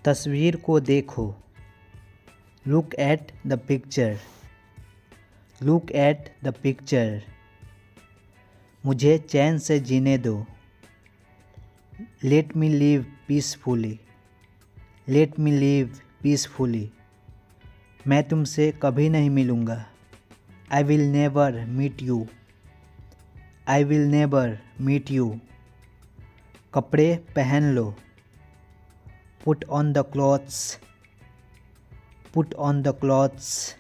तस्वीर को देखो। Look at the picture. Look at the picture. मुझे चैन से जीने दो। Let me live peacefully. Let me live peacefully. मैं तुमसे कभी नहीं मिलूँगा। I will never meet you. I will never meet you. कपड़े पहन लो। Put on the clothes. Put on the clothes.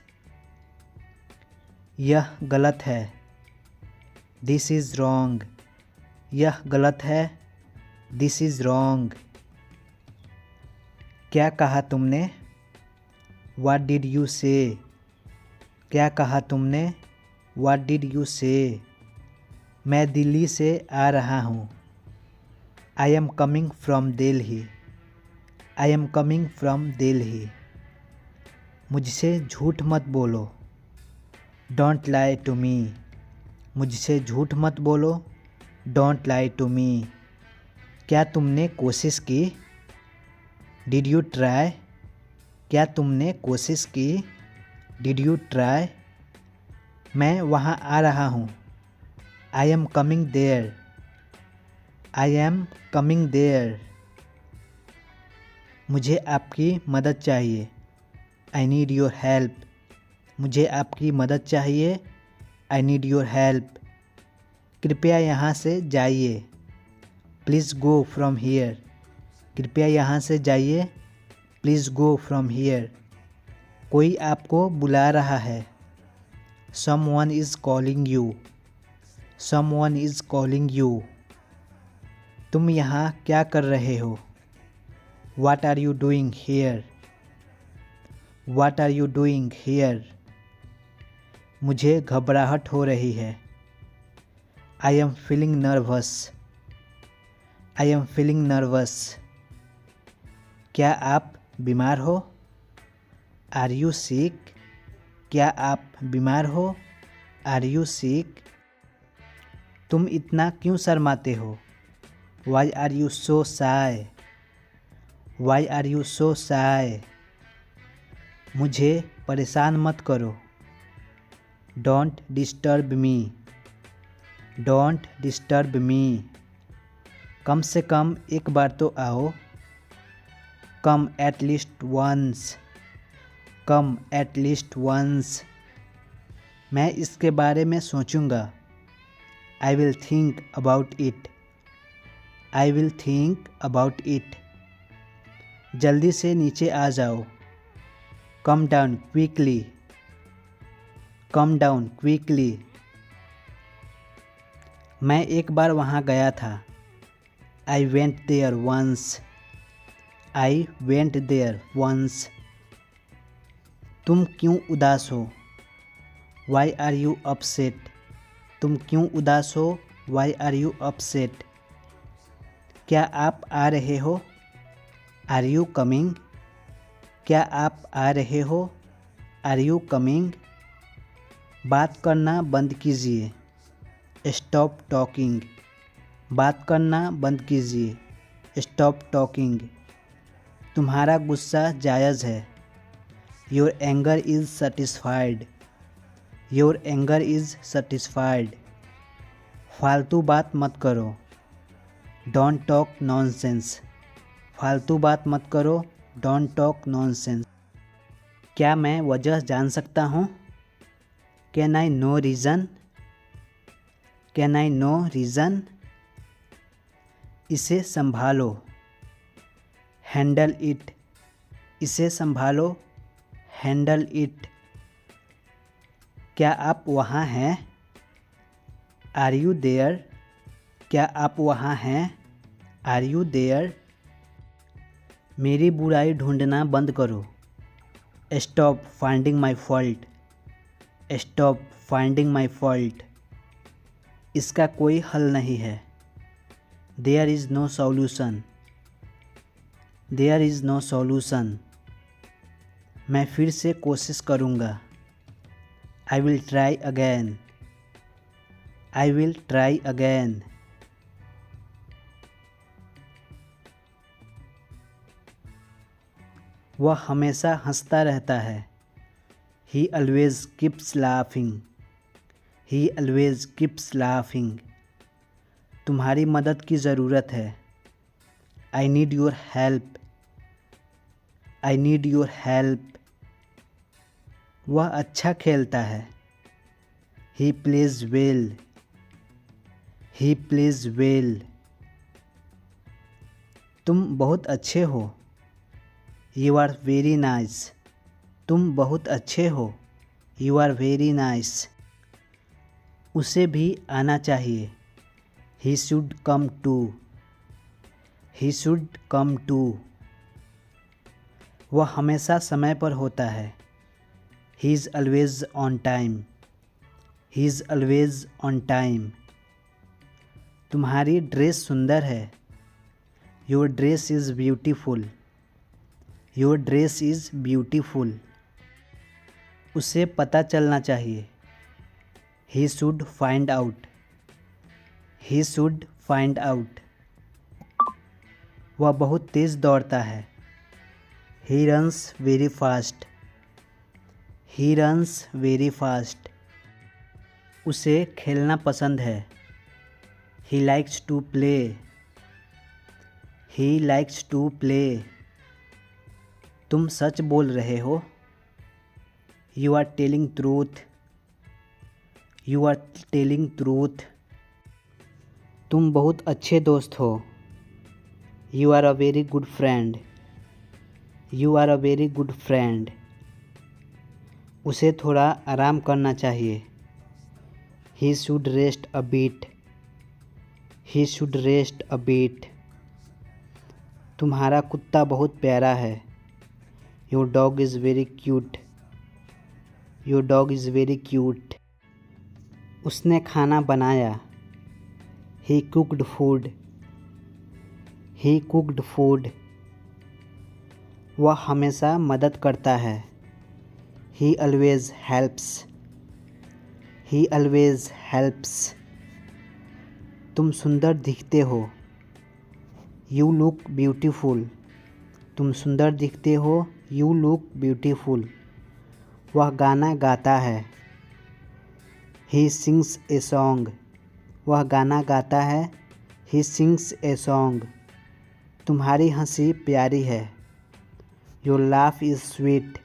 यह गलत है। This is wrong. यह गलत है। This is wrong. क्या कहा तुमने? व्हाट डिड यू से? क्या कहा तुमने? व्हाट डिड यू से? मैं दिल्ली से आ रहा हूँ। I am coming from Delhi. I am coming from Delhi. मुझसे झूठ मत बोलो। Don't lie to me. मुझसे झूठ मत बोलो। Don't lie to me. क्या तुमने कोशिश की? Did you try? क्या तुमने कोशिश की? Did you try? मैं वहाँ आ रहा हूँ। I am coming there. I am coming there. मुझे आपकी मदद चाहिए। I need your help. मुझे आपकी मदद चाहिए। I need your help. कृपया यहाँ से जाइए। Please go from here. कृपया यहाँ से जाइए। Please go from here. कोई आपको बुला रहा है। Someone is calling you. Someone is calling you. तुम यहाँ क्या कर रहे हो? What are you doing here? What are you doing here? मुझे घबराहट हो रही है। I am feeling nervous. I am feeling nervous. क्या आप बीमार हो? Are you sick? क्या आप बीमार हो? Are you sick? तुम इतना क्यों शर्माते हो? Why are you so shy? Why are you so shy? मुझे परेशान मत करो। Don't disturb me. Don't disturb me. कम से कम एक बार तो आओ। Come at least once. Come at least once. मैं इसके बारे में सोचूंगा। I will think about it. I will think about it. जल्दी से नीचे आ जाओ। Come down quickly. Come down quickly. मैं एक बार वहाँ गया था। I went there once. I went there once. तुम क्यों उदास हो? Why are you upset? तुम क्यों उदास हो? Why are you upset? क्या आप आ रहे हो? Are you coming? क्या आप आ रहे हो? Are you coming? बात करना बंद कीजिए। Stop talking. बात करना बंद कीजिए। Stop talking. तुम्हारा गुस्सा जायज़ है। Your anger is satisfied. Your anger is satisfied. फालतू बात मत करो। Don't talk nonsense. फालतू बात मत करो। Don't talk nonsense. क्या मैं वजह जान सकता हूँ? Can I know reason? Can I know reason? इसे संभालो। Handle it. इसे संभालो। Handle it. क्या आप वहाँ हैं? Are you there? क्या आप वहाँ हैं? Are you there? मेरी बुराई ढूंढना बंद करो। Stop finding my fault. Stop finding my fault. इसका कोई हल नहीं है। There is no solution. There is no solution. मैं फिर से कोशिश करूँगा। I will try again. I will try again. वह हमेशा हंसता रहता है। He always keeps laughing. He always keeps laughing. तुम्हारी मदद की ज़रूरत है। I need your help. I need your help. वह अच्छा खेलता है। He plays well. He plays well. तुम बहुत अच्छे हो। You are very nice. तुम बहुत अच्छे हो। You are very nice. उसे भी आना चाहिए। He should come too. He should come too. वह हमेशा समय पर होता है। He is always on time. He is always on time. तुम्हारी ड्रेस सुंदर है। Your dress is beautiful. Your dress is beautiful. उसे पता चलना चाहिए। He should find out. He should find out. वह बहुत तेज़ दौड़ता है। He runs very fast. He runs very fast. उसे खेलना पसंद है। He likes to play. He likes to play. तुम सच बोल रहे हो। You are telling truth. You are telling truth. तुम बहुत अच्छे दोस्त हो। You are a very good friend. You are a very good friend. उसे थोड़ा आराम करना चाहिए। He should rest a bit. He should rest a bit. तुम्हारा कुत्ता बहुत प्यारा है। Your dog is very cute. Your dog is very cute. उसने खाना बनाया। He cooked food. He cooked food. वह हमेशा मदद करता है। He always helps. He always helps. तुम सुंदर दिखते हो। You look beautiful. तुम सुंदर दिखते हो। You look beautiful. वह गाना गाता है। He sings a song. वह गाना गाता है। He sings a song. तुम्हारी हंसी प्यारी है। Your laugh is sweet.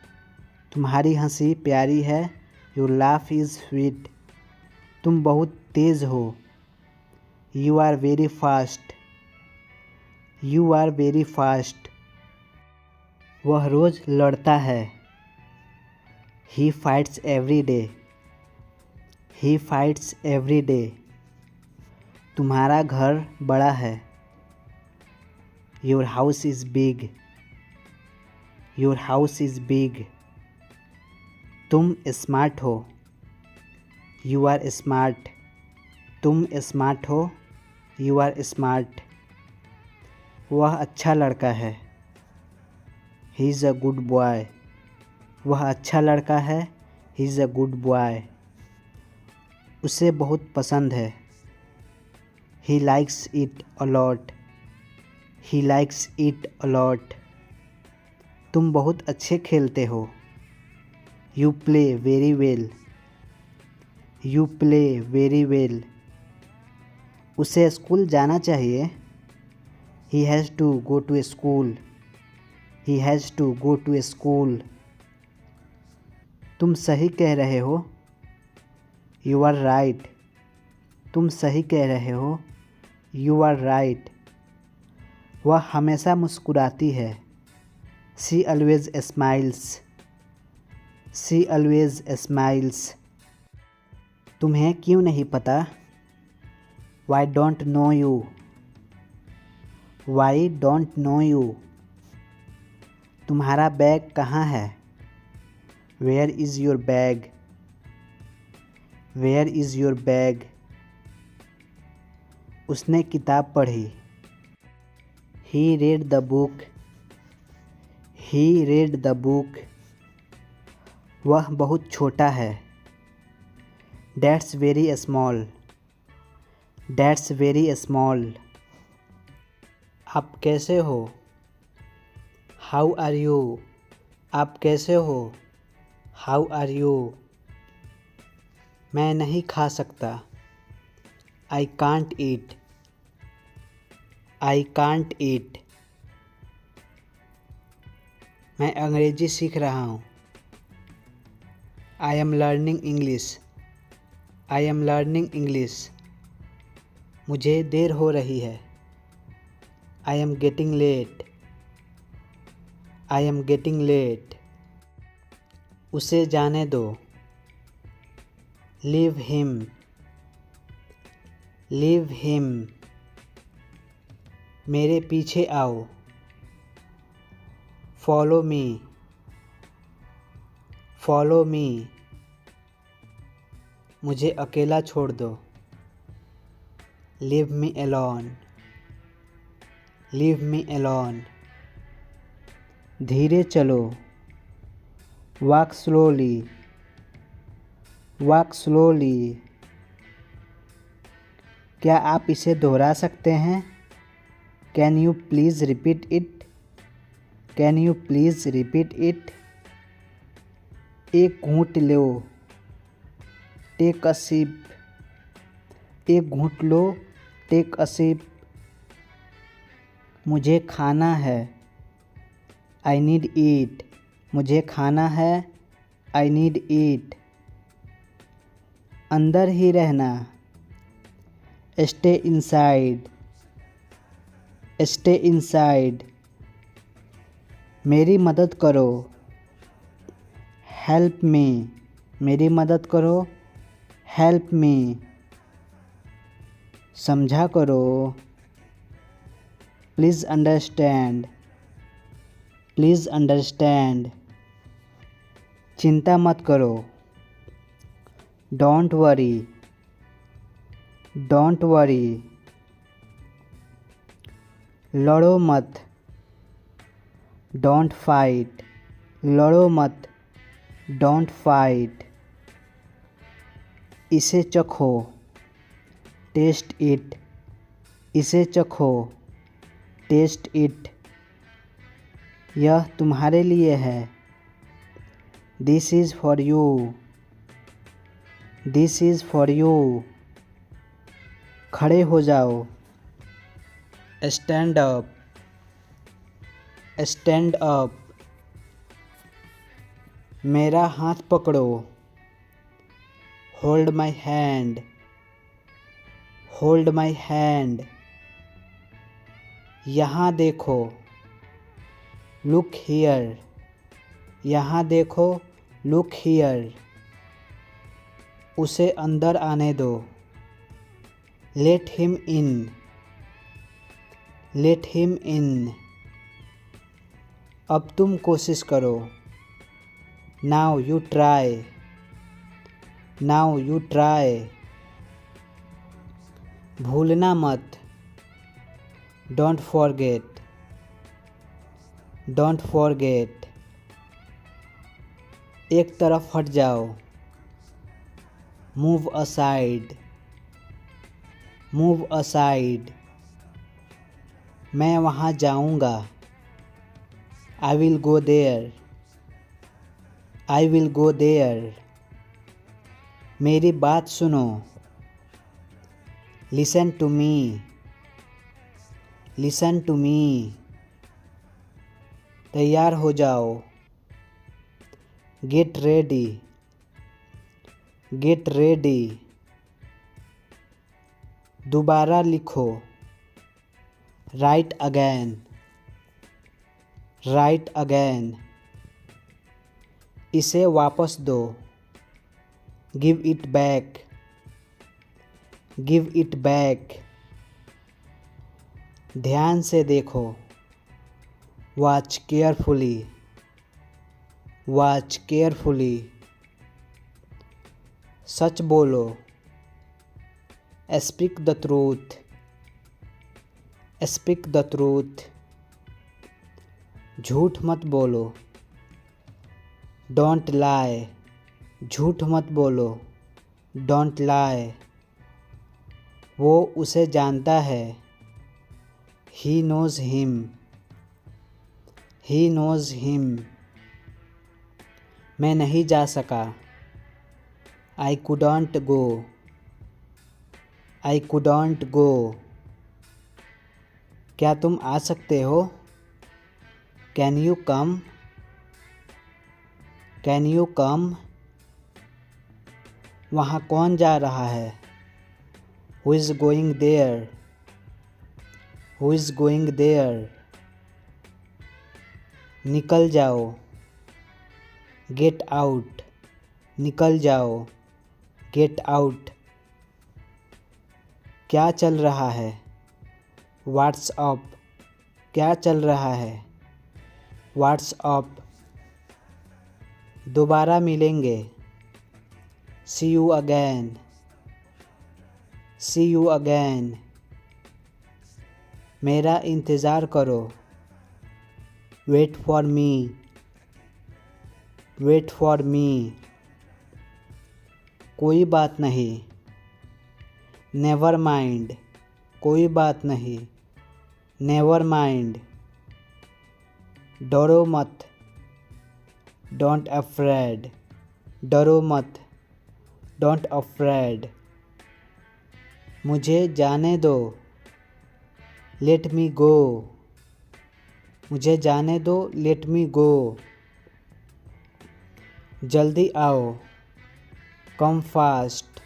तुम्हारी हंसी प्यारी है। Your laugh is sweet. तुम बहुत तेज़ हो। You are very fast. You are very fast. वह रोज़ लड़ता है। He fights every day. He fights every day. तुम्हारा घर बड़ा है। Your house is big. Your house is big. तुम स्मार्ट हो। You are smart. तुम स्मार्ट हो। You are smart. वह अच्छा लड़का है। He is a good boy. वह अच्छा लड़का है। He is a good boy. उसे बहुत पसंद है। He likes it a lot. He likes it a lot. तुम बहुत अच्छे खेलते हो। You play very well. You play very well. उसे स्कूल जाना चाहिए। He has to go to school. He has to go to school. तुम सही कह रहे हो। You are right. तुम सही कह रहे हो। You are right. वह हमेशा मुस्कुराती है। She always smiles. She always smiles. तुम्हें क्यों नहीं पता? Why don't know you? Why don't know you? तुम्हारा बैग कहाँ है? Where is your bag? Where is your bag? उसने किताब पढ़ी। He read the book. He read the book. वह बहुत छोटा है। That's very small. That's very small. आप कैसे हो? How are you? आप कैसे हो? How are you? मैं नहीं खा सकता। I can't eat. I can't eat. मैं अंग्रेजी सीख रहा हूँ। I am learning English. I am learning English. मुझे देर हो रही है। I am getting late. I am getting late. उसे जाने दो। Leave him. Leave him. मेरे पीछे आओ। Follow me. Follow me. मुझे अकेला छोड़ दो। Leave me alone. Leave me alone. धीरे चलो। Walk slowly. Walk slowly. क्या आप इसे दोहरा सकते हैं? Can you please repeat it? Can you please repeat it? एक घूंट लो। Take a SIP. एक घूंट लो। Take a SIP. मुझे खाना है। आई नीड ईट। मुझे खाना है। आई नीड ईट। अंदर ही रहना। Stay inside. Stay inside. मेरी मदद करो। Help me. मेरी मदद करो। Help me. समझा करो। Please understand. Please understand. चिंता मत करो। Don't worry. Don't worry. लड़ो मत। Don't fight. लड़ो मत। Don't fight. इसे चखो। Test it. इसे चखो। Test it. यह तुम्हारे लिए है। This is for you. This is for you. खड़े हो जाओ। Stand up. Stand up. मेरा हाथ पकड़ो। Hold my hand. Hold my hand. यहाँ देखो। Look here. यहाँ देखो। Look here. उसे अंदर आने दो। Let him in. Let him in. अब तुम कोशिश करो। Now you try. Now you try. भूलना मत। Don't forget. Don't forget. एक तरफ हट जाओ। Move aside. Move aside. मैं वहाँ जाऊँगा। I will go there. I will go there. मेरी बात सुनो। Listen to me. Listen to me. तैयार हो जाओ। Get ready. Get ready. दोबारा लिखो। Write again. Write again. इसे वापस दो। Give it back. Give it back. ध्यान से देखो। Watch carefully. Watch carefully. सच बोलो। Speak the truth. Speak the truth. झूठ मत बोलो। Don't lie. झूठ मत बोलो। Don't lie. वो उसे जानता है। He knows him. He knows him. मैं नहीं जा सका। I couldn't go. I couldn't go. क्या तुम आ सकते हो? Can you come? Can you come? वहाँ कौन जा रहा है? Who is going there? Who is going there? निकल जाओ। Get out. निकल जाओ। Get out. क्या चल रहा है? What's up? क्या चल रहा है? What's up? दोबारा मिलेंगे। See you again. See you again. मेरा इंतज़ार करो। Wait for me. Wait for me. कोई बात नहीं। Never mind. कोई बात नहीं। Never mind. डरो मत। Don't afraid. डरो मत। Don't afraid. मुझे जाने दो। Let me go. मुझे जाने दो। Let me go. जल्दी आओ। Come fast.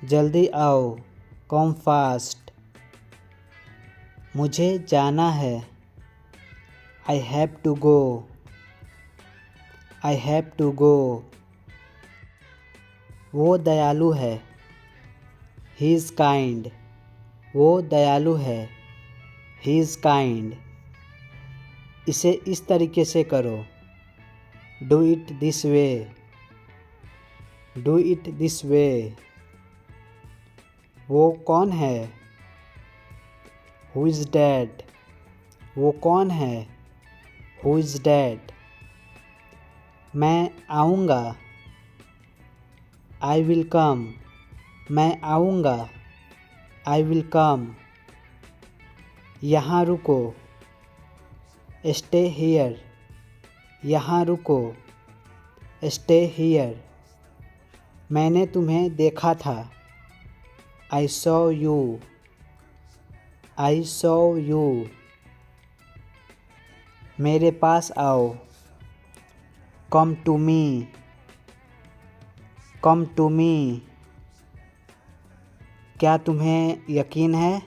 जल्दी आओ। Come fast. मुझे जाना है। I have to go. I have to go. वो दयालु है। He is kind. वो दयालु है। He is kind. इसे इस तरीके से करो। Do it this way. Do it this way. वो कौन है? Who is that? वो कौन है? Who is that? मैं आऊँगा। I will come. मैं आऊँगा। I will come. यहाँ रुको। Stay here. यहाँ रुको। Stay here. मैंने तुम्हें देखा था। I saw you. I saw you. मेरे पास आओ। Come to me. Come to me. क्या तुम्हें यकीन है?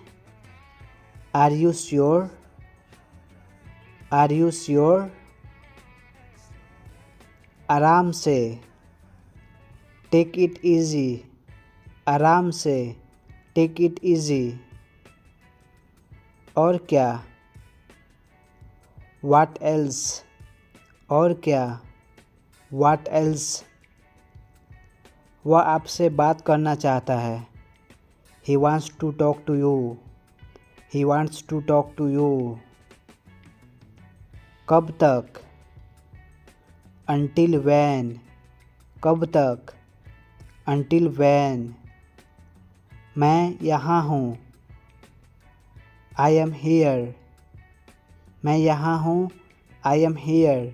Are you sure? Are you sure? आराम से। Take it easy. आराम से। Take it easy. और क्या? What else? और क्या? What else? वह आपसे बात करना चाहता है। He wants to talk to you. He wants to talk to you. कब तक? Until when? कब तक? Until when? मैं यहाँ हूँ। I am here. मैं यहाँ हूँ। I am here.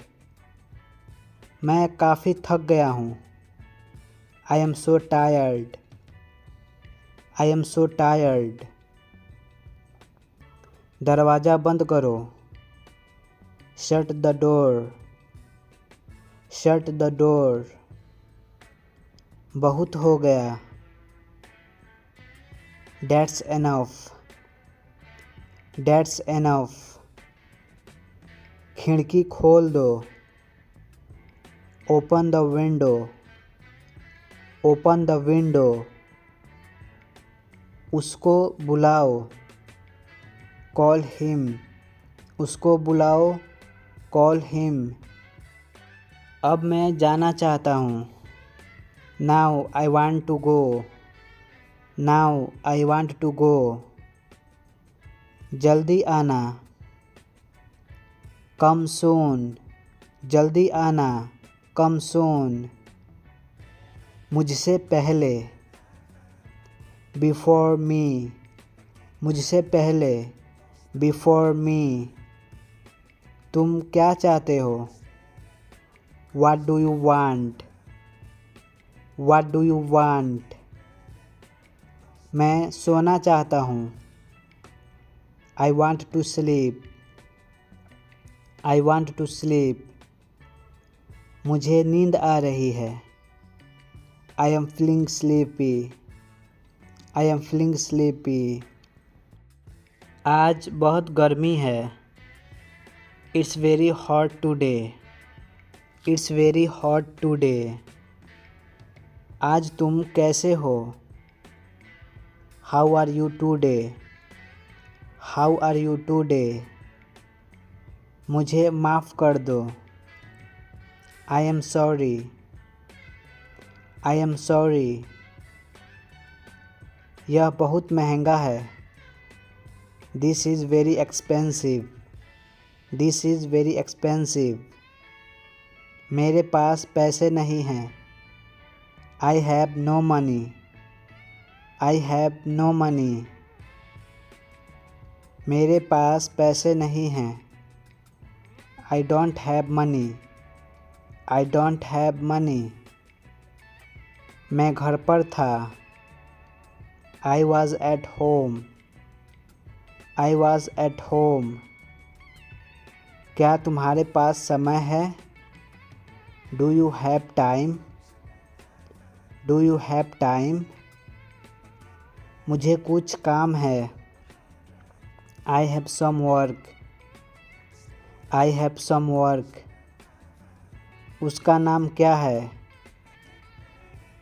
मैं काफ़ी थक गया हूँ। I am so tired. I am so tired. दरवाज़ा बंद करो। Shut the door. Shut the door. बहुत हो गया। That's enough. That's enough. खिड़की खोल दो। Open the window. Open the window. उसको बुलाओ। Call him. उसको बुलाओ। Call him. अब मैं जाना चाहता हूँ। Now I want to go. Now I want to go. जल्दी आना। Come soon. जल्दी आना। Come soon. मुझसे पहले। Before me. मुझसे पहले। Before me. तुम क्या चाहते हो? What do you want? What do you want? मैं सोना चाहता हूँ। I want to sleep. I want to sleep. मुझे नींद आ रही है। I am feeling sleepy. I am feeling sleepy. आज बहुत गर्मी है। It's very hot today. It's very hot today. आज तुम कैसे हो? How are you today? How are you today? मुझे माफ़ कर दो। I am sorry. I am sorry. यह बहुत महंगा है। This is very expensive. This is very expensive. मेरे पास पैसे नहीं हैं। I have no money. I have no money. मेरे पास पैसे नहीं हैं। I don't have money. I don't have money. मैं घर पर था। I was at home. I was at home. क्या तुम्हारे पास समय है? Do you have time? Do you have time? मुझे कुछ काम है। I have some work. I have some work. उसका नाम क्या है?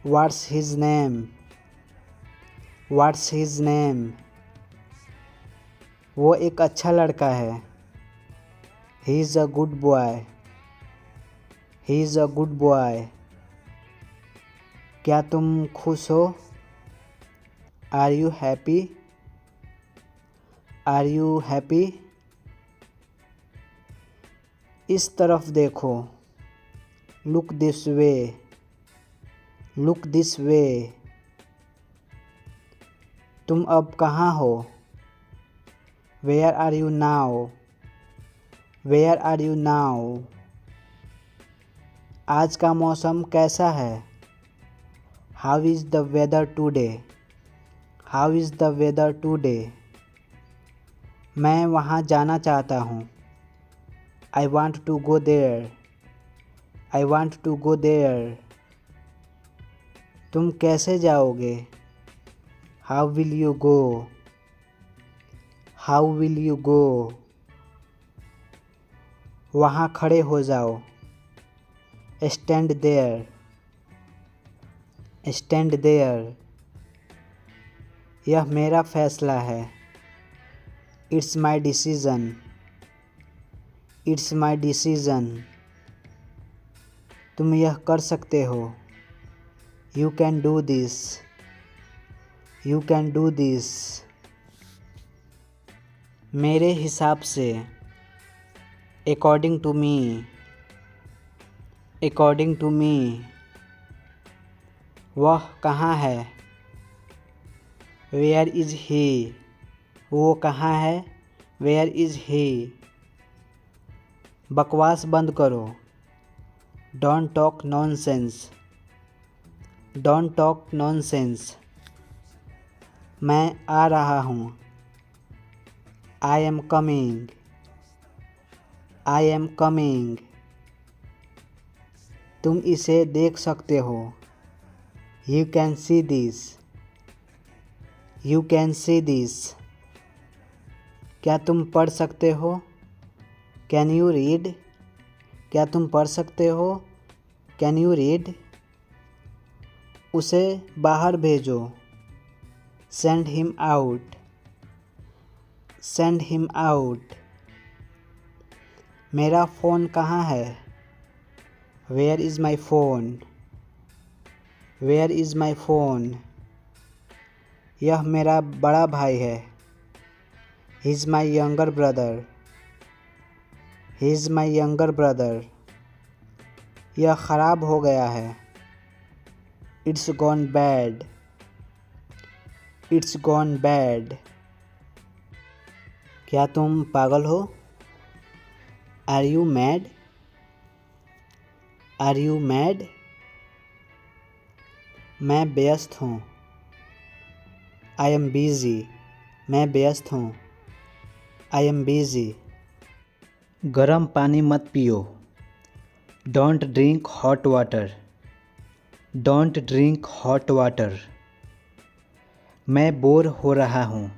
What's his name? What's his name? वो एक अच्छा लड़का है। He is a good boy. He is a good boy. क्या तुम खुश हो? Are you happy? Are you happy? इस तरफ देखो। Look this way. Look this way. तुम अब कहाँ हो? Where are you now? Where are you now? आज का मौसम कैसा है? How is the weather today? How is the weather today? मैं वहाँ जाना चाहता हूँ। I want to go there. I want to go there. तुम कैसे जाओगे? How will you go? How will you go? वहाँ खड़े हो जाओ। Stand there. Stand there. यह मेरा फैसला है। It's my decision. It's my decision. तुम यह कर सकते हो। You can do this. You can do this. मेरे हिसाब से। According to me. According to me. वह कहाँ है? Where is he? वो कहाँ है? Where is he? बकवास बंद करो। Don't talk nonsense. Don't talk nonsense. मैं आ रहा हूँ। I am coming. I am coming. तुम इसे देख सकते हो। You can see this. You can see this. क्या तुम पढ़ सकते हो? Can you read? क्या तुम पढ़ सकते हो? Can you read? उसे बाहर भेजो। Send him out. Send him out. मेरा फ़ोन कहाँ है? Where is my phone? Where is my phone? यह मेरा बड़ा भाई है। He is my younger brother. He is my younger brother. यह ख़राब हो गया है। It's gone bad. It's gone bad. क्या तुम पागल हो? Are you mad? Are you mad? मैं व्यस्त हूँ। I am busy. मैं व्यस्त हूँ। I am busy. गर्म पानी मत पियो। Don't drink hot water. Don't drink hot water. मैं बोर हो रहा हूँ।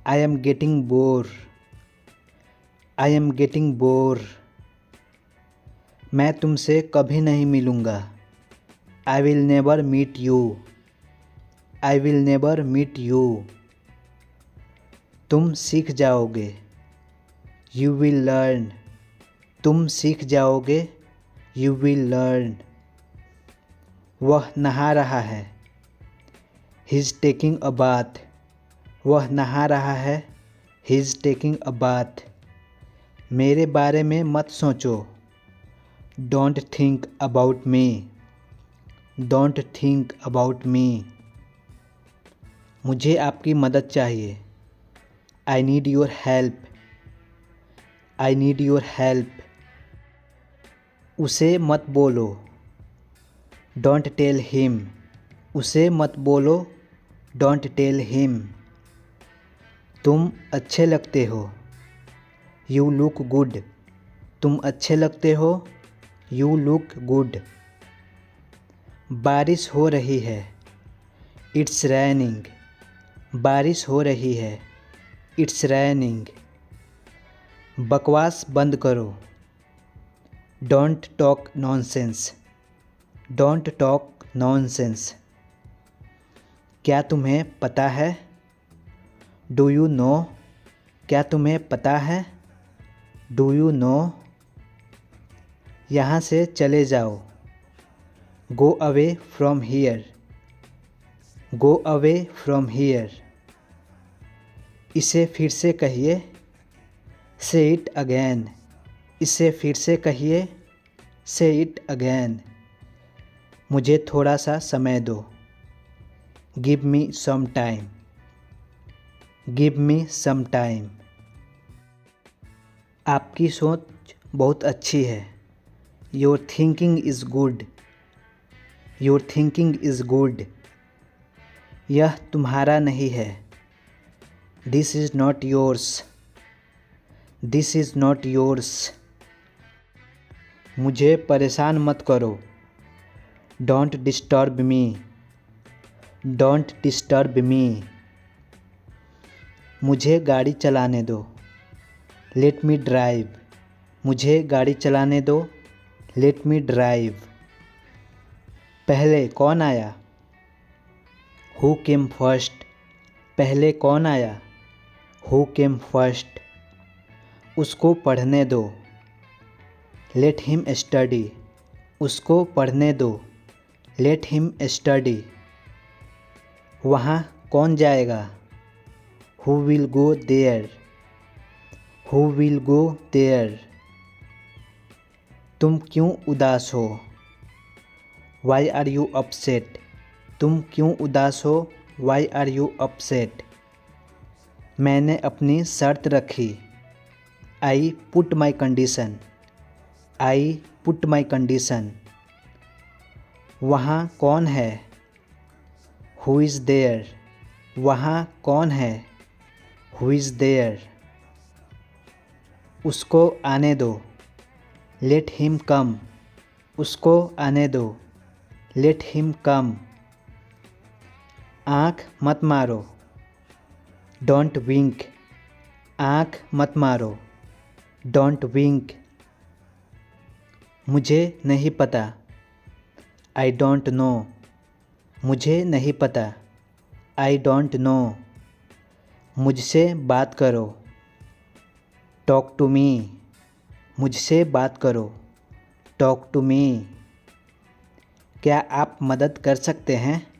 I am getting bore. I am getting bore. मैं तुमसे कभी नहीं मिलूँगा। I will never meet you. I will never meet you. तुम सीख जाओगे। You will learn. तुम सीख जाओगे। You will learn. वह नहा रहा है। He is taking a bath. वह नहा रहा है। He is taking a bath. मेरे बारे में मत सोचो। Don't think about me. Don't think about me. मुझे आपकी मदद चाहिए। I need your help. I need your help. उसे मत बोलो। Don't tell him. उसे मत बोलो। Don't tell him. तुम अच्छे लगते हो। You look good. तुम अच्छे लगते हो। You look good. बारिश हो रही है। It's raining. बारिश हो रही है। It's raining. बकवास बंद करो। Don't talk nonsense. Don't talk nonsense. क्या तुम्हें पता है? Do you know? क्या तुम्हें पता है? Do you know? यहाँ से चले जाओ। Go away from here. Go away from here. इसे फिर से कहिए। से इट अगेन। इसे फिर से कहिए। से इट अगेन। मुझे थोड़ा सा समय दो। Give me some time. Give me some time. आपकी सोच बहुत अच्छी है। Your thinking is good. Your thinking is good. यह तुम्हारा नहीं है। This is not yours. This is not yours. मुझे परेशान मत करो। Don't disturb me. Don't disturb me. मुझे गाड़ी चलाने दो। Let me drive. मुझे गाड़ी चलाने दो। Let me drive. पहले कौन आया? Who came first. पहले कौन आया? Who came first. उसको पढ़ने दो। Let him study. उसको पढ़ने दो। Let him study. वहाँ कौन जाएगा? Who will go there. Who will go there. तुम क्यों उदास हो? Why are you upset. तुम क्यों उदास हो? Why are you upset. मैंने अपनी शर्त रखी। I put my condition. I put my condition. वहाँ कौन है? Who is there. वहाँ कौन है? Who is there. उसको आने दो। Let him come. उसको आने दो। Let him come. आँख मत मारो। Don't wink. आँख मत मारो। Don't wink. मुझे नहीं पता। I don't know. मुझे नहीं पता। I don't know. मुझसे बात करो। Talk to me. मुझसे बात करो। Talk to me. क्या आप मदद कर सकते हैं?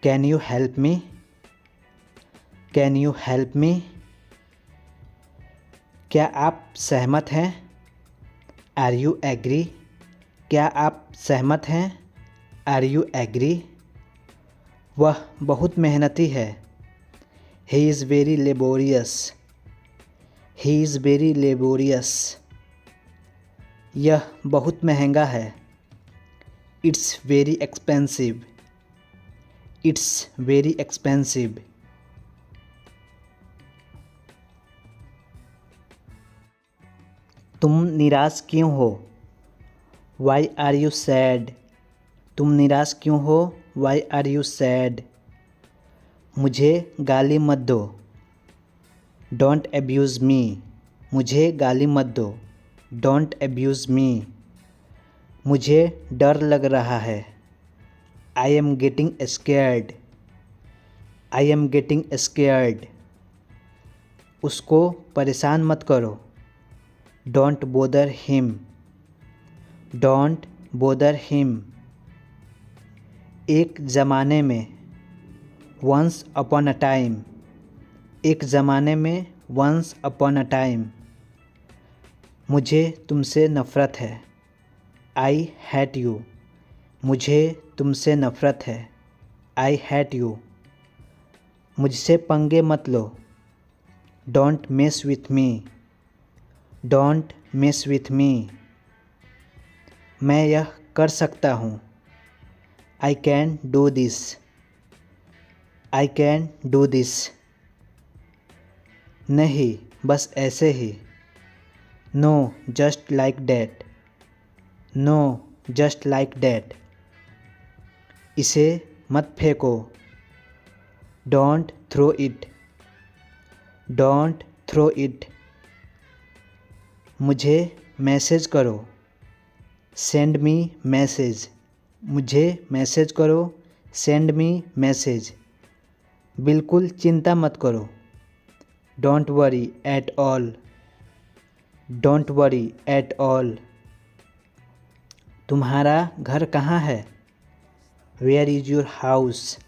Can you help me? Can you help me? क्या आप सहमत हैं? Are you agree? क्या आप सहमत हैं? Are you agree? वह बहुत मेहनती है। He is very laborious. He is very laborious. यह बहुत महंगा है। It's very expensive. It's very expensive. तुम निराश क्यों हो? Why are you sad? तुम निराश क्यों हो? Why are you sad? मुझे गाली मत दो। Don't abuse me. मुझे गाली मत दो। Don't abuse me. मुझे डर लग रहा है। I am getting scared. I am getting scared. उसको परेशान मत करो। Don't bother him. Don't bother him. एक ज़माने में। Once upon a time. एक ज़माने में। Once upon a time. मुझे तुमसे नफ़रत है। I hate you. मुझे तुमसे नफ़रत है। I hate you. मुझसे पंगे मत लो। Don't mess with me. Don't mess with me. मैं यह कर सकता हूँ। I can do this. I can do this. नहीं, बस ऐसे ही। No just like that. No just like that. इसे मत फेंको। Don't throw it. Don't throw it. मुझे मैसेज करो। Send me message. मुझे मैसेज करो। Send me message. बिल्कुल चिंता मत करो। Don't worry at all. Don't worry at all. तुम्हारा घर कहाँ है? Where is your house?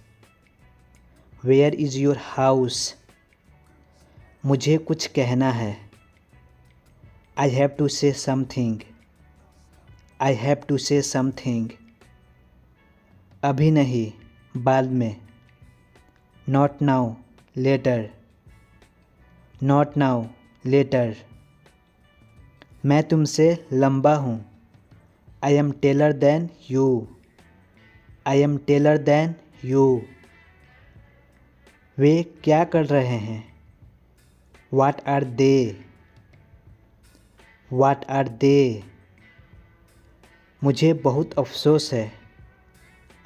Where is your house? मुझे कुछ कहना है। I have to say something. I have to say something. अभी नहीं, बाद में। Not now, later. Not now, later. मैं तुमसे लंबा हूँ। I am taller than you. I am taller than you. वे क्या कर रहे हैं? What are they? What are they? मुझे बहुत अफसोस है।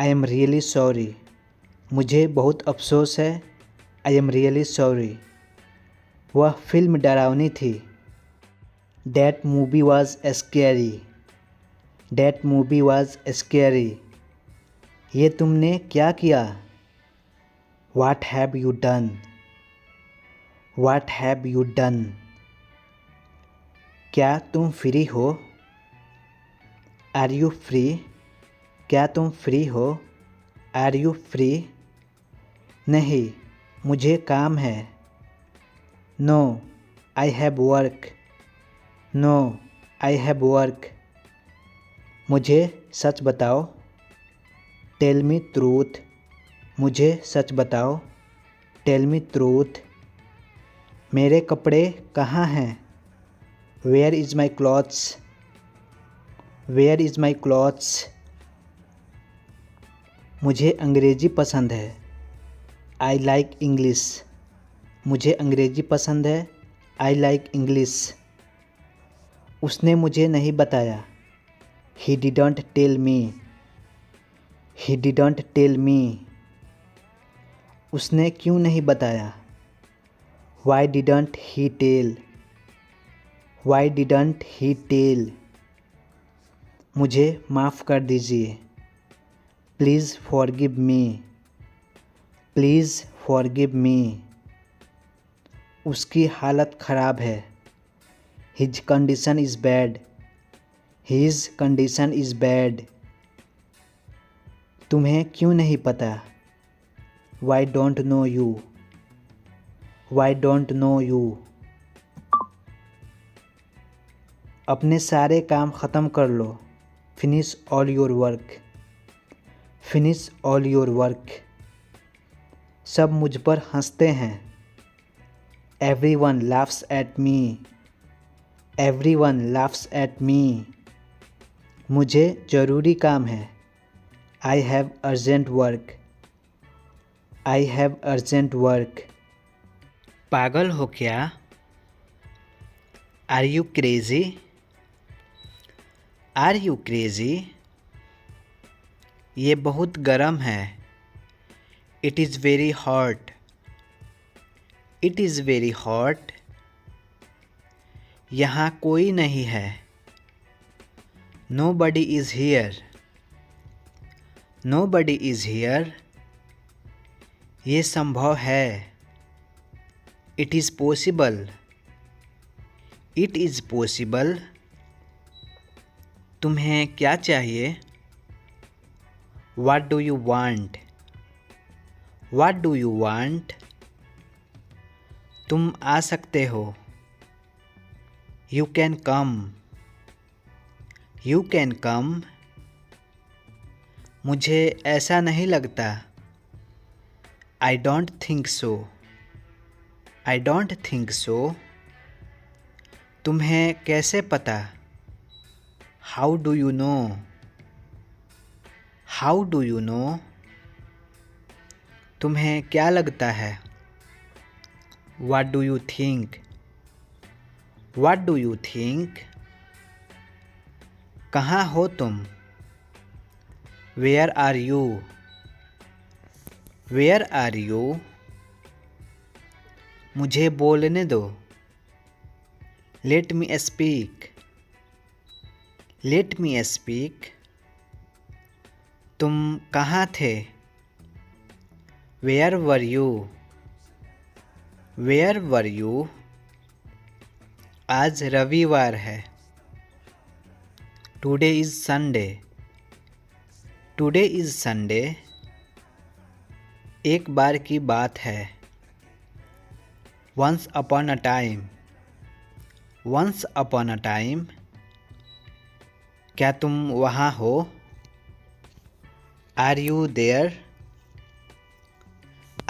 I am really sorry. मुझे बहुत अफसोस है। I am really sorry. वह फिल्म डरावनी थी। That movie was scary. That movie was scary. ये तुमने क्या किया? What have you done? What have you done? क्या तुम फ्री हो? Are you free? क्या तुम फ्री हो? Are you free? नहीं, मुझे काम है। No, I have work. No, I have work. मुझे सच बताओ। Tell me truth. मुझे सच बताओ। Tell me truth. मेरे कपड़े कहाँ हैं? Where is my clothes? Where is my clothes? मुझे अंग्रेज़ी पसंद है। I like English. मुझे अंग्रेज़ी पसंद है। I like English. उसने मुझे नहीं बताया। He didn't tell me. He didn't tell me. उसने क्यों नहीं बताया? Why didn't he tell? Why didn't he tell? मुझे माफ़ कर दीजिए। Please forgive me. Please forgive me. उसकी हालत ख़राब है। His condition is bad. His condition is bad. तुम्हें क्यों नहीं पता? Why don't know you? Why don't know you? अपने सारे काम ख़त्म कर लो। Finish all your work. Finish all your work. सब मुझ पर हंसते हैं। Everyone laughs at me. Everyone laughs at me. मुझे ज़रूरी काम है। I have urgent work. I have urgent work. पागल हो क्या? Are you crazy? Are you crazy? ये बहुत गर्म है। It is very hot. It is very hot. यहाँ कोई नहीं है। Nobody is here. Nobody is here. ये संभव है। It is possible. It is possible. तुम्हें क्या चाहिए? What do you want? What do you want? तुम आ सकते हो। You can come. You can come. मुझे ऐसा नहीं लगता। I don't think so. I don't think so. तुम्हें कैसे पता? How do you know? How do you know? तुम्हें क्या लगता है? What do you think? What do you think? कहाँ हो तुम? Where are you? Where are you? मुझे बोलने दो। Let me speak. Let me speak. तुम कहाँ थे? Where were you? Where were you? आज रविवार है। Today is Sunday. Today is Sunday. एक बार की बात है। Once upon a time. Once upon a time. क्या तुम वहाँ हो? Are you there?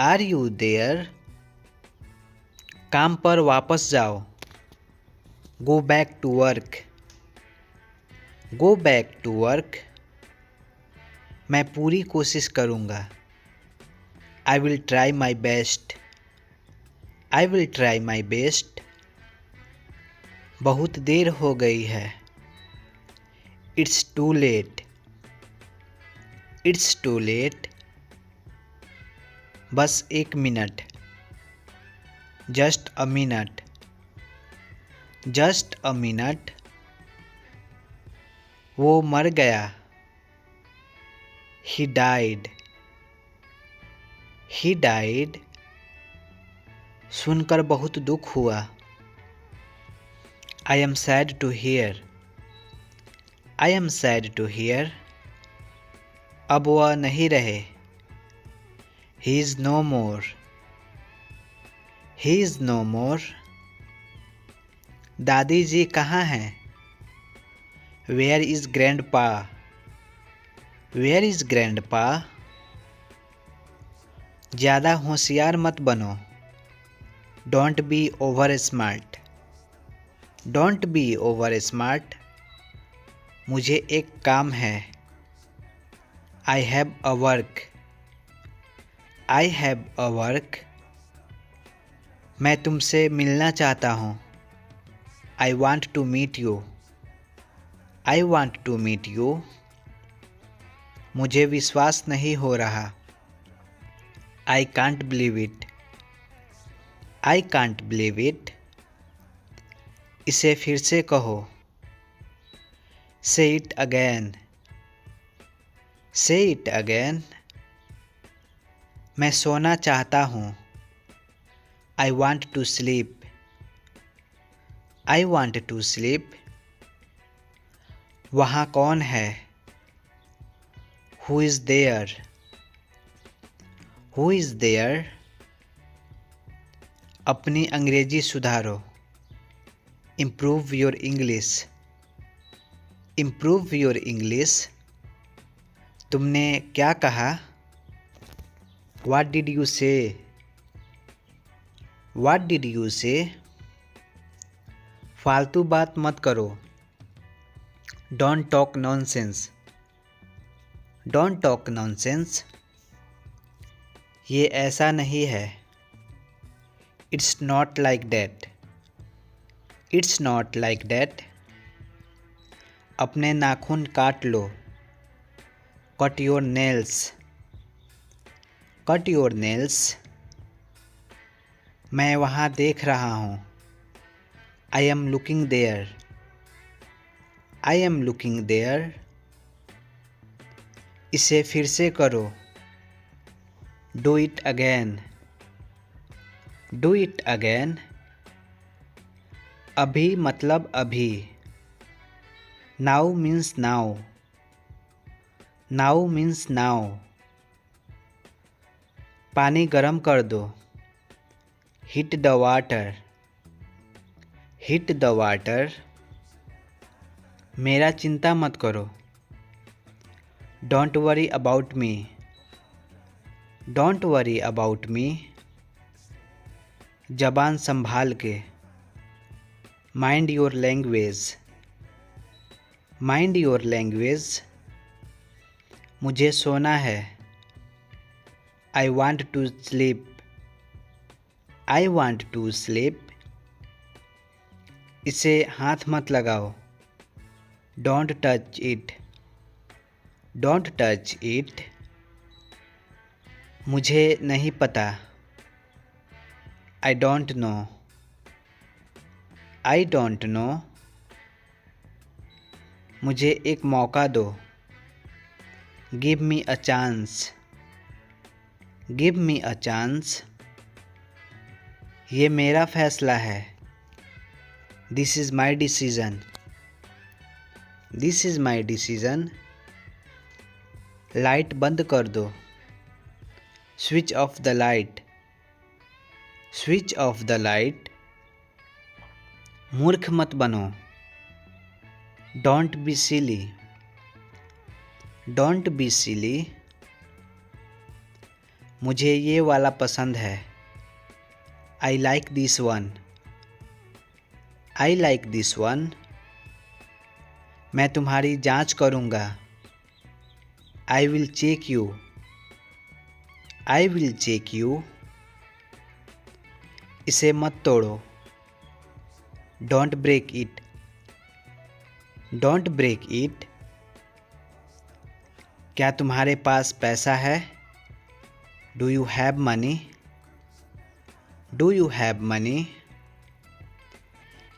Are you there? काम पर वापस जाओ। Go back to work. Go back to work. मैं पूरी कोशिश करूँगा। I will try my best. I will try my best. बहुत देर हो गई है। It's too late. It's too late. बस एक minute. Just a minute. Just a minute. वो मर गया। He died. He died. सुनकर बहुत दुख हुआ। I am sad to hear. I am sad to hear. अब वह नहीं रहे। He is no more. He is no more. दादी जी कहाँ हैं? Where is grandpa? Where is grandpa? ज़्यादा होशियार मत बनो। Don't be over smart. Don't be over smart. मुझे एक काम है। I have a work. I have a work. मैं तुमसे मिलना चाहता हूँ। I want to meet you. I want to meet you. मुझे विश्वास नहीं हो रहा। I can't believe it. I can't believe it. इसे फिर से कहो। Say it again. Say it again. मैं सोना चाहता हूँ। I want to sleep. I want to sleep. वहाँ कौन है? Who is there? Who is there? अपनी अंग्रेजी सुधारो। Improve your English. Improve your English. तुमने क्या कहा? What did you say? What did you say? फालतू बात मत करो। Don't talk nonsense, don't talk nonsense. ये ऐसा नहीं है, it's not like that, it's not like that. अपने नाखून काट लो, cut your nails, cut your nails. मैं वहाँ देख रहा हूँ, I am looking there, I am looking there. इसे फिर से करो, do it again, do it again. अभी मतलब अभी, now means now, now means now. पानी गरम कर दो, heat the water, heat the water. मेरा चिंता मत करो, don't worry about me, don't worry about me. जबान संभाल के, mind your language, mind your language. मुझे सोना है, I want to sleep, I want to sleep. इसे हाथ मत लगाओ, don't touch it, don't touch it. मुझे नहीं पता, I don't know, I don't know. मुझे एक मौका दो, give me a chance, give me a chance. ये मेरा फैसला है, this is my decision, this is my decision. Light बंद कर दो, switch off the light, switch off the light. मूर्ख मत बनो, don't be silly, don't be silly. मुझे ये वाला पसंद है, I like this one, I like this one. मैं तुम्हारी जांच करूँगा, I will check you, I will check you. इसे मत तोड़ो, don't break it, don't break it. क्या तुम्हारे पास पैसा है, do you have money, do you have money.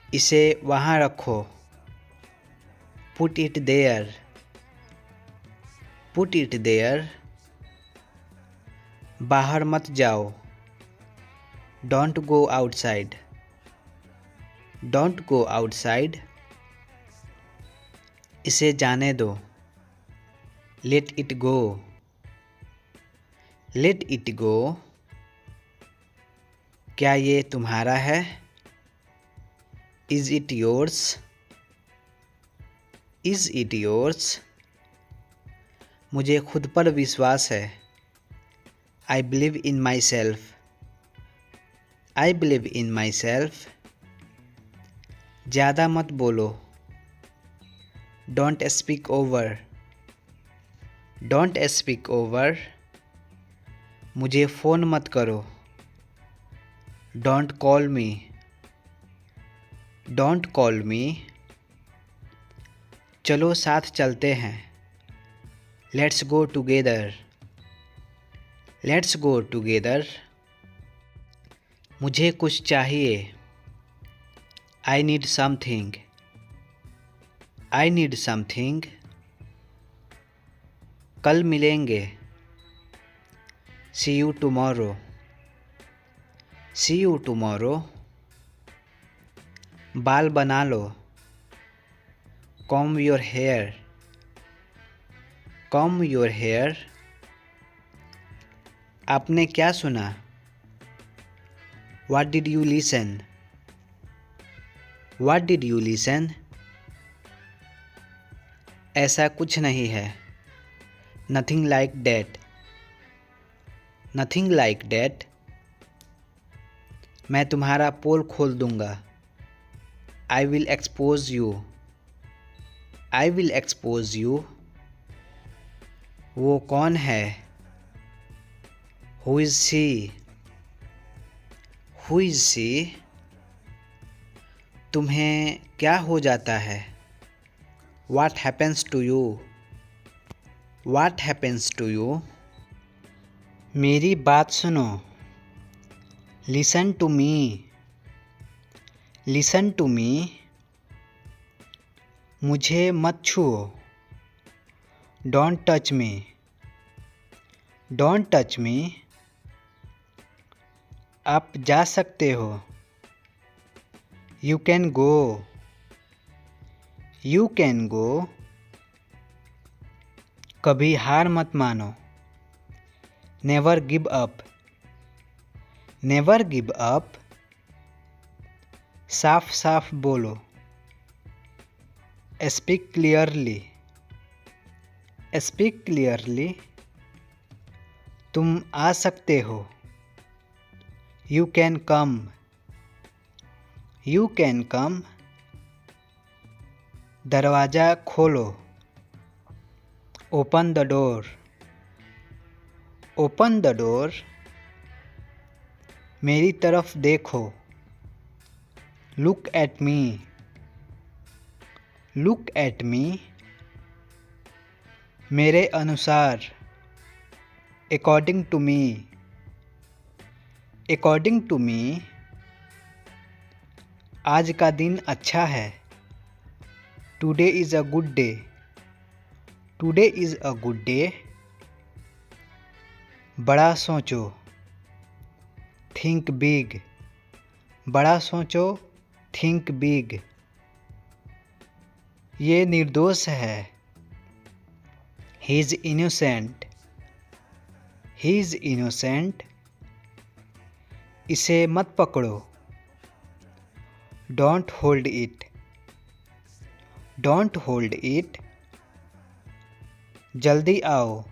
इसे वहाँ रखो, put it there, put it there. बाहर मत जाओ, don't go outside, don't go outside. इसे जाने दो, let it go, let it go. क्या ये तुम्हारा है, is it yours, is it yours. मुझे खुद पर विश्वास है, I believe in myself, I believe in myself. ज़्यादा मत बोलो, don't speak over, don't speak over. मुझे फ़ोन मत करो, don't call me, don't call me. चलो साथ चलते हैं, let's go together, let's go together. मुझे कुछ चाहिए, I need something, I need something. कल मिलेंगे, see you tomorrow, see you tomorrow. बाल बना लो, comb your hair, comb your hair. आपने क्या सुना, what did you listen, what did you listen. ऐसा कुछ नहीं है, nothing like that, nothing like that. मैं तुम्हारा पोल खोल दूंगा, I will expose you, I will expose you. वो कौन है? Who is she? Who is she? तुम्हें क्या हो जाता है? What happens to you? What happens to you? मेरी बात सुनो। Listen to me. Listen to me. मुझे मत छुओ। Don't touch me. Don't touch me. आप जा सकते हो। You can go. You can go. कभी हार मत मानो। Never give up. Never give up. साफ साफ बोलो। Speak clearly. Speak clearly. तुम आ सकते हो। You can come. You can come. दरवाज़ा खोलो। Open the door. Open the door. मेरी तरफ देखो। Look at me. Look at me. मेरे अनुसार। According to me. According to me. आज का दिन अच्छा है। Today is a good day. Today is a good day. बड़ा सोचो। Think big. बड़ा सोचो। Think big. ये निर्दोष है। He is innocent. He is innocent. इसे मत पकड़ो। Don't hold it. Don't hold it. जल्दी आओ।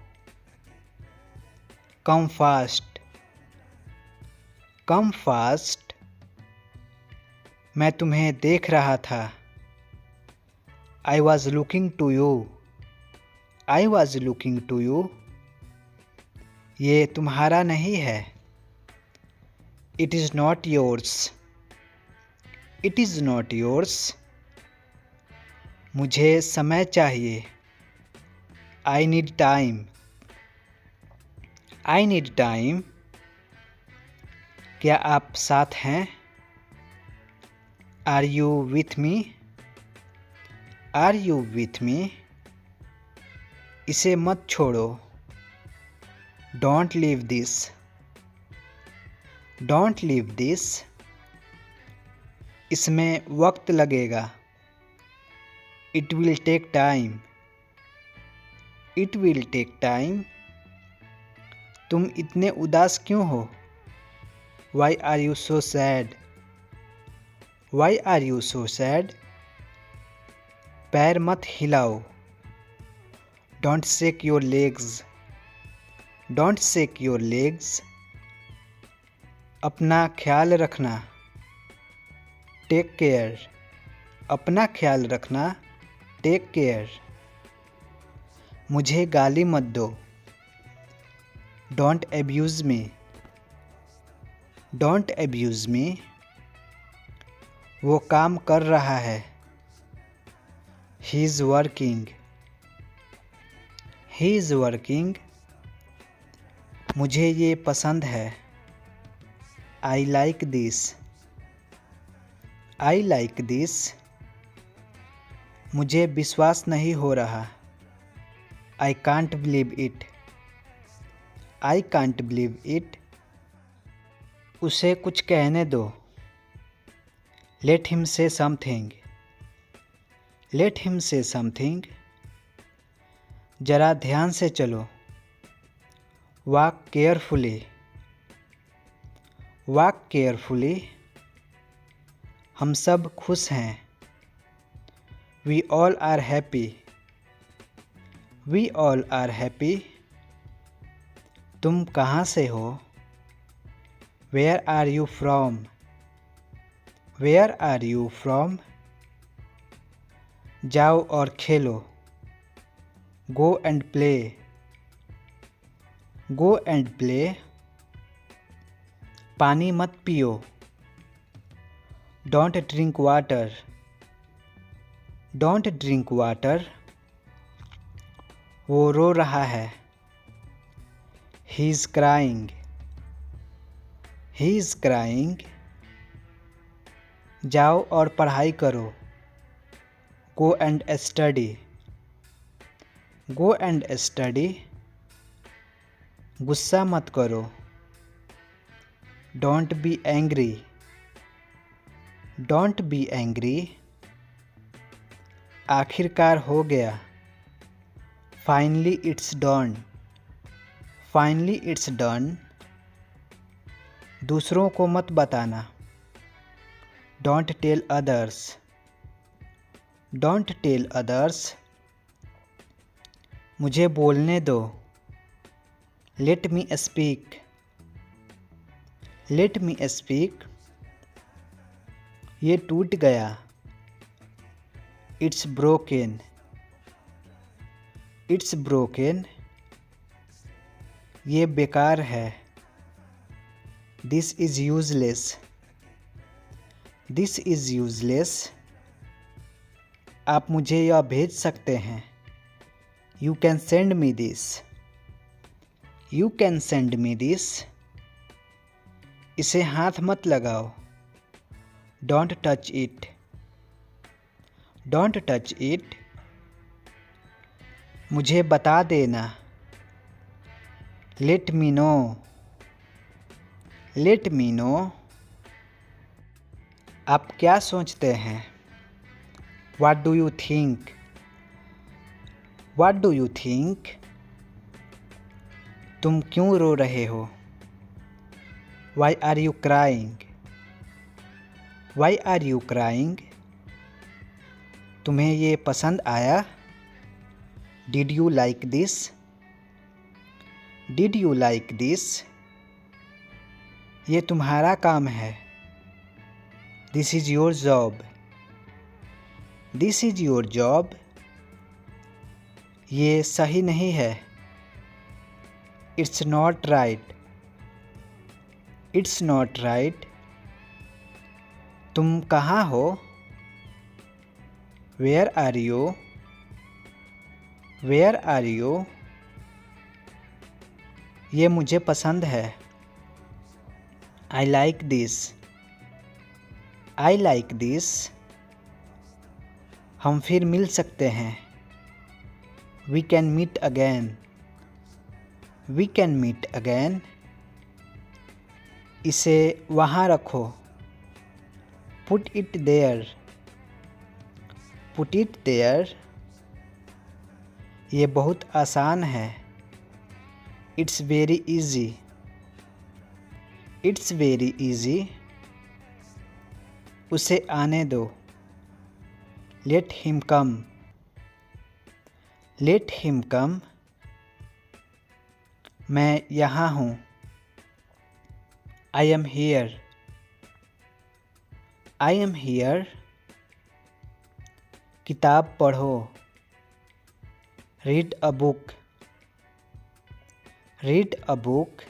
Come fast. Come fast. मैं तुम्हें देख रहा था। I was looking to you. I was looking to you. ये तुम्हारा नहीं है। It is not yours. It is not yours. मुझे समय चाहिए। I need time. I need time. क्या आप साथ हैं? Are you with me? Are you with me? इसे मत छोड़ो। Don't leave this. Don't leave this. इसमें वक्त लगेगा। It will take time. It will take time. तुम इतने उदास क्यों हो? Why are you so sad? Why are you so sad? पैर मत हिलाओ। Don't shake your legs. Don't shake your legs. अपना ख्याल रखना। Take care. अपना ख्याल रखना। Take care. मुझे गाली मत दो। Don't abuse me. Don't abuse me. वो काम कर रहा है। He is working. He is working. मुझे ये पसंद है। I like this. I like this. मुझे विश्वास नहीं हो रहा। I can't believe it. I can't believe it. उसे कुछ कहने दो। Let him say something. Let him say something. जरा ध्यान से चलो। Walk carefully. Walk carefully. हम सब खुश हैं। We all are happy. We all are happy. तुम कहाँ से हो? Where are you from? Where are you from? जाओ और खेलो। Go and play. Go and play. पानी मत पियो। Don't drink water. Don't drink water. वो रो रहा है। He is crying. He is crying. जाओ और पढ़ाई करो। Go and study. Go and study. गुस्सा मत करो। Don't be angry. Don't be angry. आखिरकार हो गया। Finally it's done. Finally it's done. दूसरों को मत बताना। Don't tell others. Don't tell others. मुझे बोलने दो। Let me speak. Let me speak. ये टूट गया। It's broken. It's broken. ये बेकार है। This is useless. This is useless. आप मुझे यह भेज सकते हैं। You can send me this. You can send me this. इसे हाथ मत लगाओ। Don't touch it. Don't touch it. मुझे बता देना। Let me know. Let me know. आप क्या सोचते हैं? What do you think? What do you think? तुम क्यों रो रहे हो? Why are you crying? Why are you crying? तुम्हें ये पसंद आया? Did you like this? Did you like this? ये तुम्हारा काम है। This is your job. This is your job. ये सही नहीं है। It's not right. It's not right. तुम कहाँ हो? Where are you? Where are you? ये मुझे पसंद है। I like this. I like this. हम फिर मिल सकते हैं। We can meet again. We can meet again. इसे वहाँ रखो। Put it there. Put it there. ये बहुत आसान है। It's very easy. It's very easy. उसे आने दो। Let him come. Let him come. मैं यहाँ हूँ। I am here. I am here. किताब पढ़ो। Read a book. Read a book.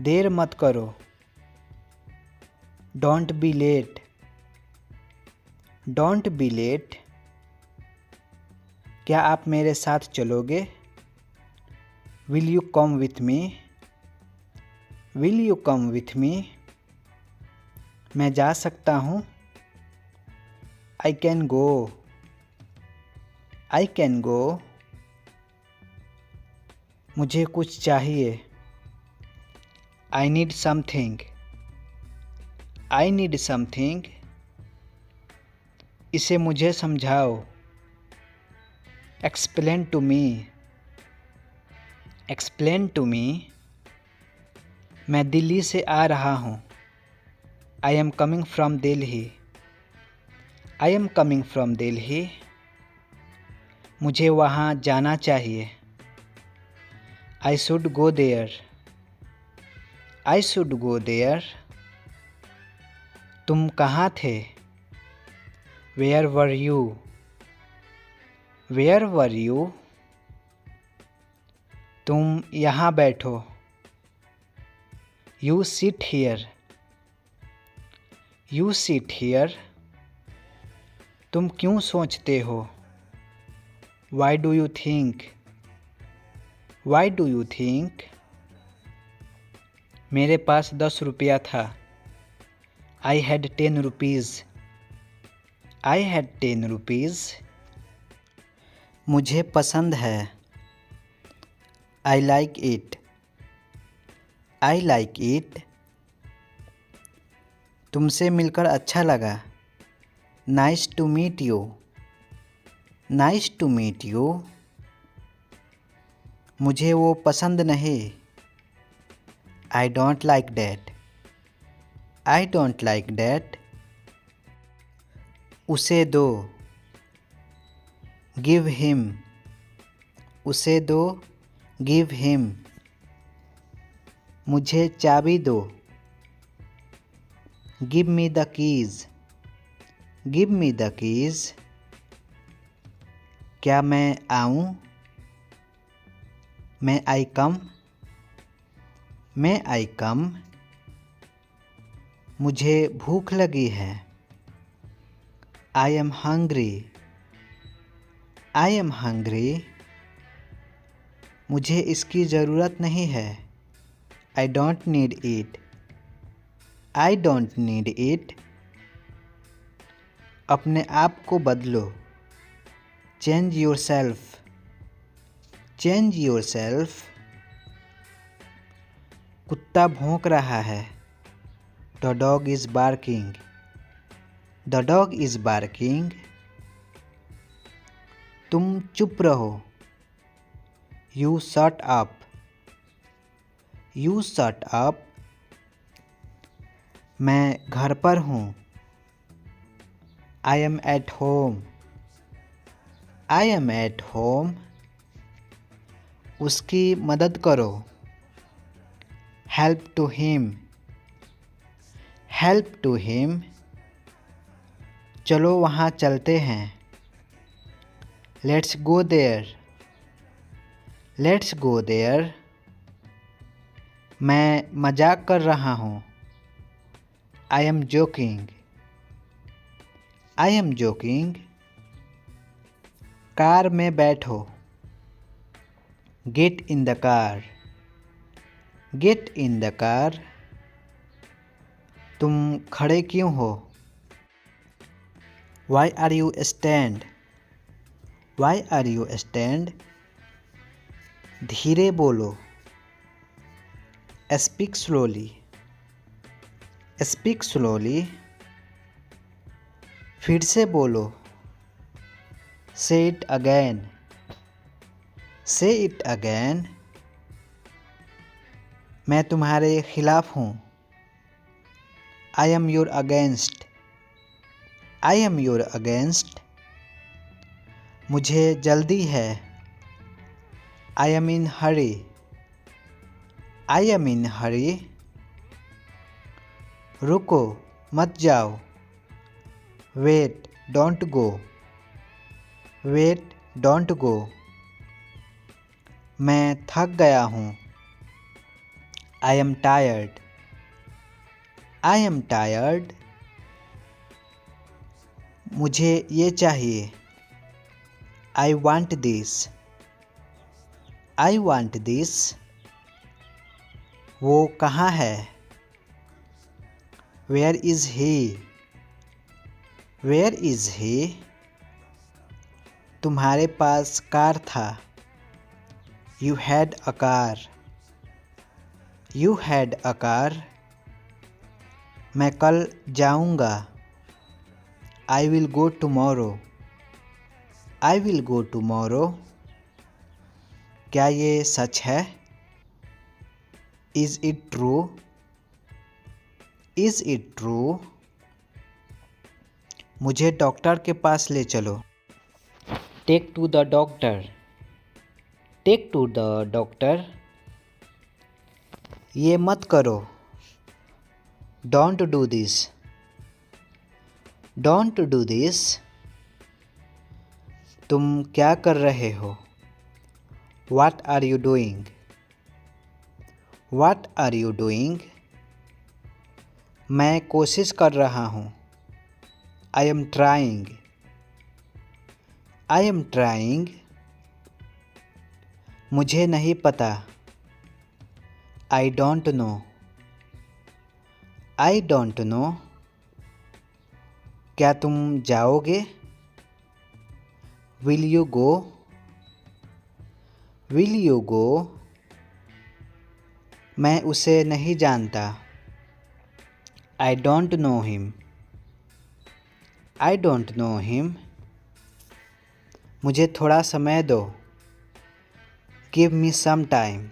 देर मत करो। Don't be late. Don't be late. क्या आप मेरे साथ चलोगे? Will you come with me? Will you come with me? मैं जा सकता हूँ। I can go. I can go. मुझे कुछ चाहिए। I need something. I need something. इसे मुझे समझाओ। Explain to me. Explain to me. मैं दिल्ली से आ रहा हूँ। I am coming from Delhi. I am coming from Delhi. मुझे वहाँ जाना चाहिए। I should go there. I should go there. तुम कहाँ थे? Where were you? Where were you? तुम यहाँ बैठो। You sit here. You sit here. तुम क्यों सोचते हो? Why do you think? Why do you think? मेरे पास 10 रुपया था। I had 10 rupees. I had 10 rupees. मुझे पसंद है। I like it. I like it. तुमसे मिलकर अच्छा लगा। Nice to meet you. Nice to meet you. मुझे वो पसंद नहीं। I don't like that. I don't like that. उसे दो। Give him. उसे दो। Give him. मुझे चाबी दो। Give me the keys. Give me the keys. क्या मैं आऊँ? मैं आई कम। मैं आई कम। मुझे भूख लगी है। I am hungry. I am hungry. मुझे इसकी ज़रूरत नहीं है। I don't need it. I don't need it. अपने आप को बदलो। Change your self. Change your self. कुत्ता भौंक रहा है। The dog is barking. The dog is barking. तुम चुप रहो। You shut up. You shut up. मैं घर पर हूँ। I M at home. I am at home. उसकी मदद करो। Help to him. Help to him. चलो वहाँ चलते हैं। Let's go there. Let's go there. मैं मजाक कर रहा हूँ। I am joking. I am joking. Car में बैठो। Get in the car. Get in the car. तुम खड़े क्यों हो? Why are you stand? Why are you stand? धीरे बोलो। Speak slowly. Speak slowly. फिर से बोलो। Say it again. Say it again. मैं तुम्हारे खिलाफ हूँ। I am your against. I am your against. मुझे जल्दी है। I am in hurry. I am in hurry. रुको, मत जाओ। Wait, don't go. Wait, don't go. मैं थक गया हूँ। I am tired. I am tired. मुझे ये चाहिए। I want this. I want this. वो कहाँ है? Where is he? Where is he? तुम्हारे पास कार था। You had a car. You had a car. मैं कल जाऊँगा। I will go tomorrow. I will go tomorrow. क्या ये सच है? Is it true? Is it true? मुझे डॉक्टर के पास ले चलो। Take to the doctor. Take to the doctor. ये मत करो। Don't do this. Don't do this. तुम क्या कर रहे हो? What are you doing? What are you doing? मैं कोशिश कर रहा हूँ। I am trying. I am trying. मुझे नहीं पता। I don't know. I don't know. क्या तुम जाओगे? Will you go? Will you go? मैं उसे नहीं जानता। I don't know him. I don't know him. मुझे थोड़ा समय दो। Give me some time.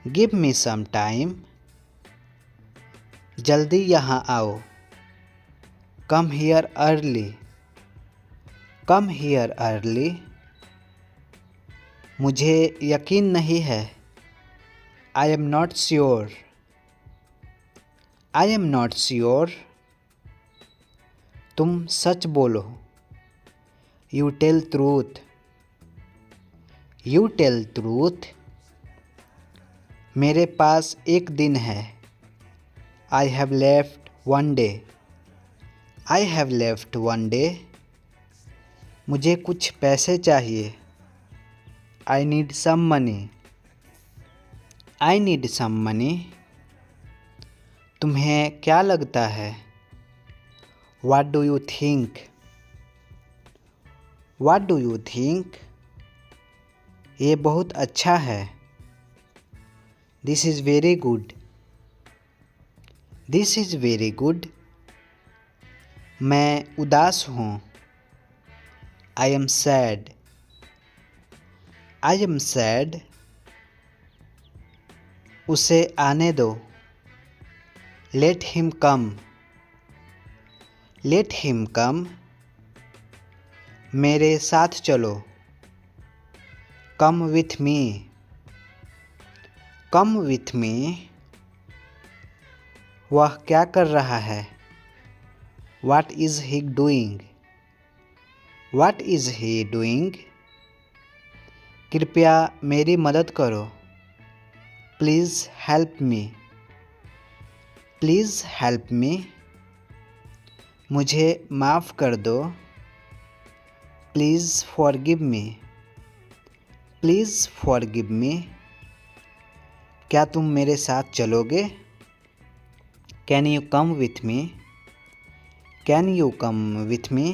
Give me some time. जल्दी यहाँ आओ। Come here early. Come here early. मुझे यकीन नहीं है। I am not sure. I am not sure. तुम सच बोलो। You tell truth. You tell truth. मेरे पास एक दिन है। I have left one day. I have left one day. मुझे कुछ पैसे चाहिए। I need some money. I need some money. तुम्हें क्या लगता है? What do you think? What do you think? ये बहुत अच्छा है। This is very good. This is very good. मैं उदास हूँ। I am sad. I am sad. उसे आने दो। Let him come. Let him come. मेरे साथ चलो। Come with me. Come with me. वह क्या कर रहा है? What is he doing? What is he doing? कृपया मेरी मदद करो। Please help me. Please help me. मुझे माफ़ कर दो। Please forgive me. Please forgive me. क्या तुम मेरे साथ चलोगे? Can you come with me? Can you come with me?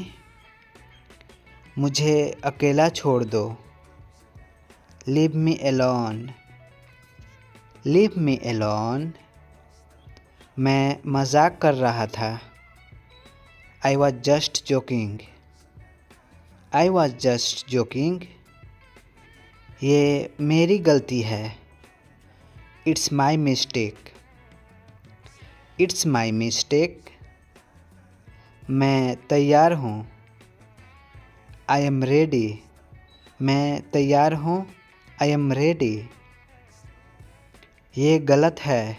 मुझे अकेला छोड़ दो। Leave me alone. Leave me alone. मैं मजाक कर रहा था। I was just joking. I was just joking. ये मेरी गलती है। It's my mistake. It's my mistake. मैं तैयार हूँ। I am ready. मैं तैयार हूँ। I am ready. ये गलत है।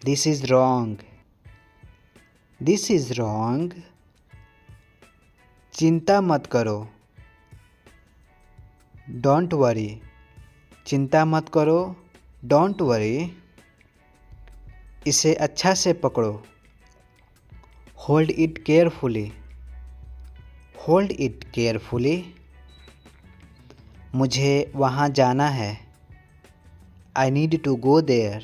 This is wrong. This is wrong. चिंता मत करो। Don't worry. चिंता मत करो। Don't worry. इसे अच्छा से पकड़ो। Hold it carefully. Hold it carefully. मुझे वहाँ जाना है। I need to go there.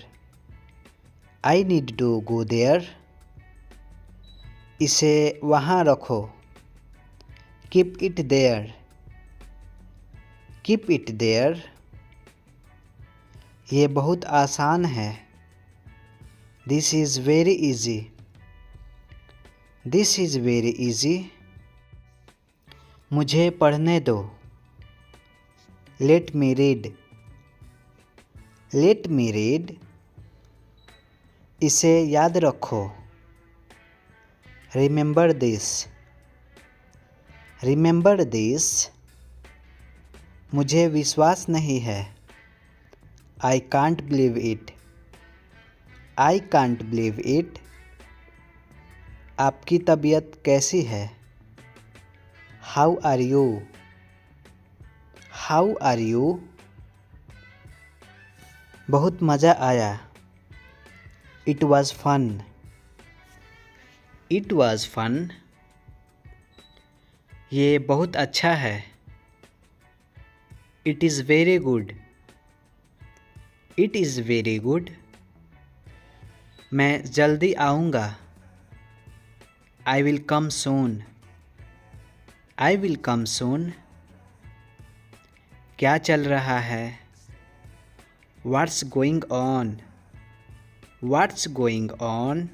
I need to go there. इसे वहाँ रखो। Keep it there. Keep it there. ये बहुत आसान है। This is very easy. This is very easy. मुझे पढ़ने दो। Let me read. Let me read. इसे याद रखो। Remember this. Remember this. मुझे विश्वास नहीं है। I can't believe it. I can't believe it. आपकी तबीयत कैसी है? How are you? How are you? बहुत मज़ा आया। It was fun. It was fun. ये बहुत अच्छा है। It is very good. It is very good. मैं जल्दी आऊँगा। I will come soon. I will come soon. क्या चल रहा है? What's going on? What's going on?